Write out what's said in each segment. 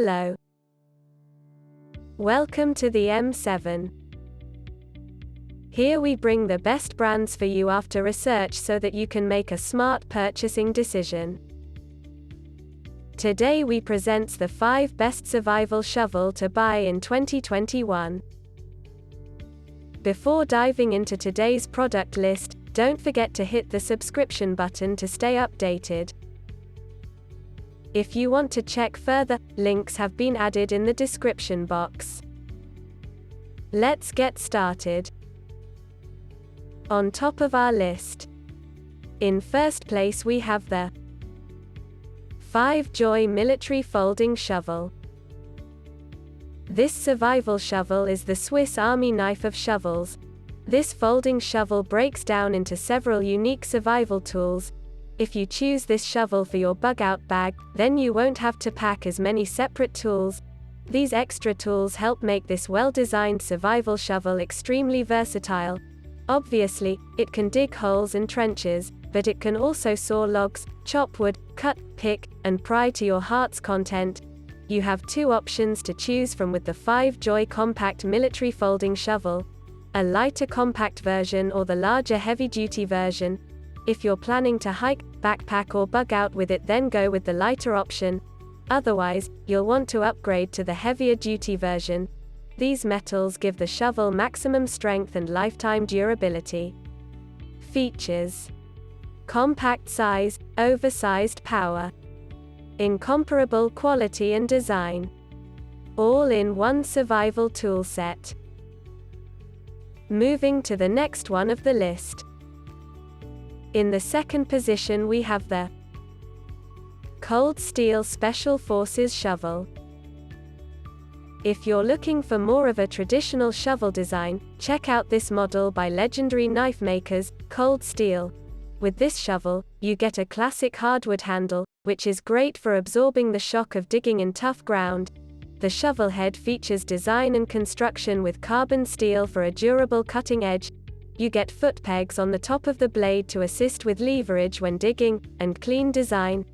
Hello. Welcome to the M7. Here we bring the best brands for you after research so that you can make a smart purchasing decision. Today we presents the 5 best survival shovel to buy in 2021. Before diving into today's product list, don't forget to hit the subscription button to stay updated. If you want to check further, links have been added in the description box. Let's get started. On top of our list, in first place we have the 5 Joy Military Folding Shovel. This survival shovel is the Swiss Army knife of shovels. This folding shovel breaks down into several unique survival tools. If you choose this shovel for your bug-out bag, then you won't have to pack as many separate tools. These extra tools help make this well-designed survival shovel extremely versatile. Obviously, it can dig holes and trenches, but it can also saw logs, chop wood, cut, pick, and pry to your heart's content. You have 2 options to choose from with the 5 Joy Compact Military Folding Shovel: a lighter compact version or the larger heavy-duty version. If you're planning to hike, backpack or bug out with it, then go with the lighter option. Otherwise, you'll want to upgrade to the heavier duty version. These metals give the shovel maximum strength and lifetime durability. Features: compact size, oversized power, incomparable quality and design, all in one survival tool set. Moving to the next one of the list. In the second position we have the Cold Steel Special Forces Shovel. If you're looking for more of a traditional shovel design, check out this model by legendary knife makers, Cold Steel. With this shovel, you get a classic hardwood handle, which is great for absorbing the shock of digging in tough ground. The shovel head features design and construction with carbon steel for a durable cutting edge. You get foot pegs on the top of the blade to assist with leverage when digging, and clean design.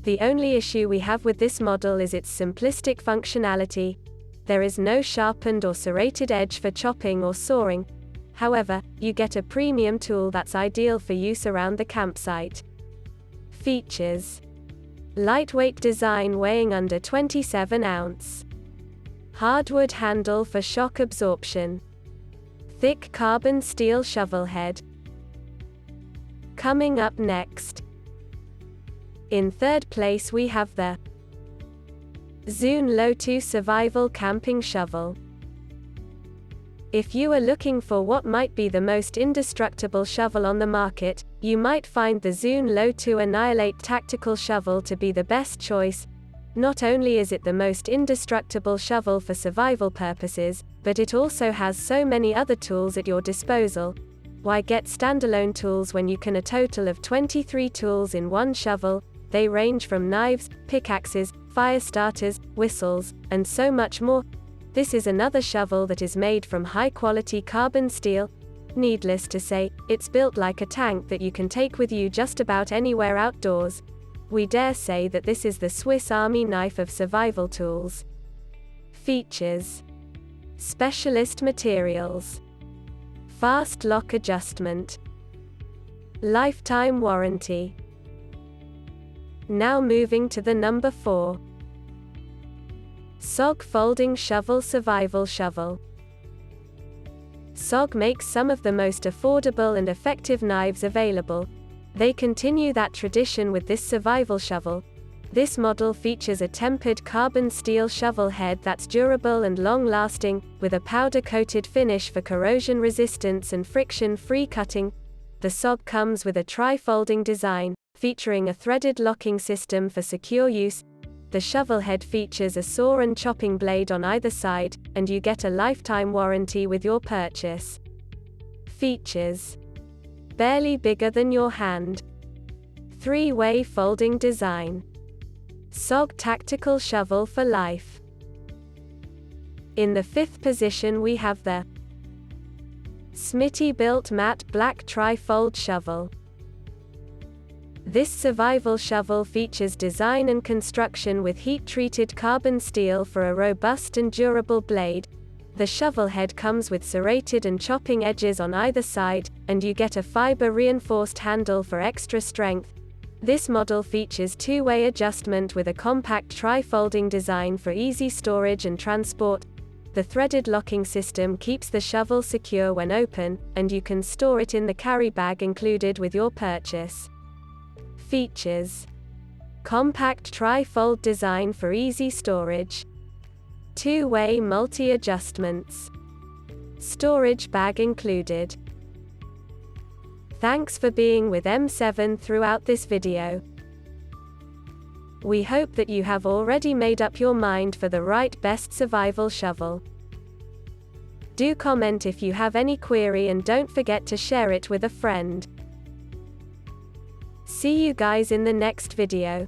The only issue we have with this model is its simplistic functionality. There is no sharpened or serrated edge for chopping or sawing. However, you get a premium tool that's ideal for use around the campsite. Features: lightweight design weighing under 27 ounce. Hardwood handle for shock absorption. Thick carbon steel shovel head. Coming up next. In third place we have the Zune Low-2 Survival Camping Shovel. If you are looking for what might be the most indestructible shovel on the market, you might find the Zune Low-2 Annihilate Tactical Shovel to be the best choice. Not only is it the most indestructible shovel for survival purposes, but it also has so many other tools at your disposal. Why get standalone tools when you can a total of 23 tools in one shovel? They range from knives, pickaxes, fire starters, whistles, and so much more. This is another shovel that is made from high-quality carbon steel. Needless to say, it's built like a tank that you can take with you just about anywhere outdoors. We dare say that this is the Swiss Army knife of survival tools. Features: specialist materials, fast lock adjustment, lifetime warranty. Now moving to the number 4. SOG Folding Shovel Survival Shovel. SOG makes some of the most affordable and effective knives available. They continue that tradition with this survival shovel. This model features a tempered carbon steel shovel head that's durable and long-lasting, with a powder-coated finish for corrosion resistance and friction-free cutting. The SOG comes with a tri-folding design, featuring a threaded locking system for secure use. The shovel head features a saw and chopping blade on either side, and you get a lifetime warranty with your purchase. Features: barely bigger than your hand. 3-way folding design. SOG Tactical Shovel for life. In the 5th position we have the Smittybilt Matte Black Trifold Shovel. This survival shovel features design and construction with heat-treated carbon steel for a robust and durable blade. The shovel head comes with serrated and chopping edges on either side, and you get a fiber-reinforced handle for extra strength. This model features two-way adjustment with a compact tri-folding design for easy storage and transport. The threaded locking system keeps the shovel secure when open, and you can store it in the carry bag included with your purchase. Features: compact tri-fold design for easy storage, two-way multi-adjustments, storage bag included. Thanks for being with M7 throughout this video. We hope that you have already made up your mind for the right best survival shovel. Do comment if you have any query and don't forget to share it with a friend. See you guys in the next video.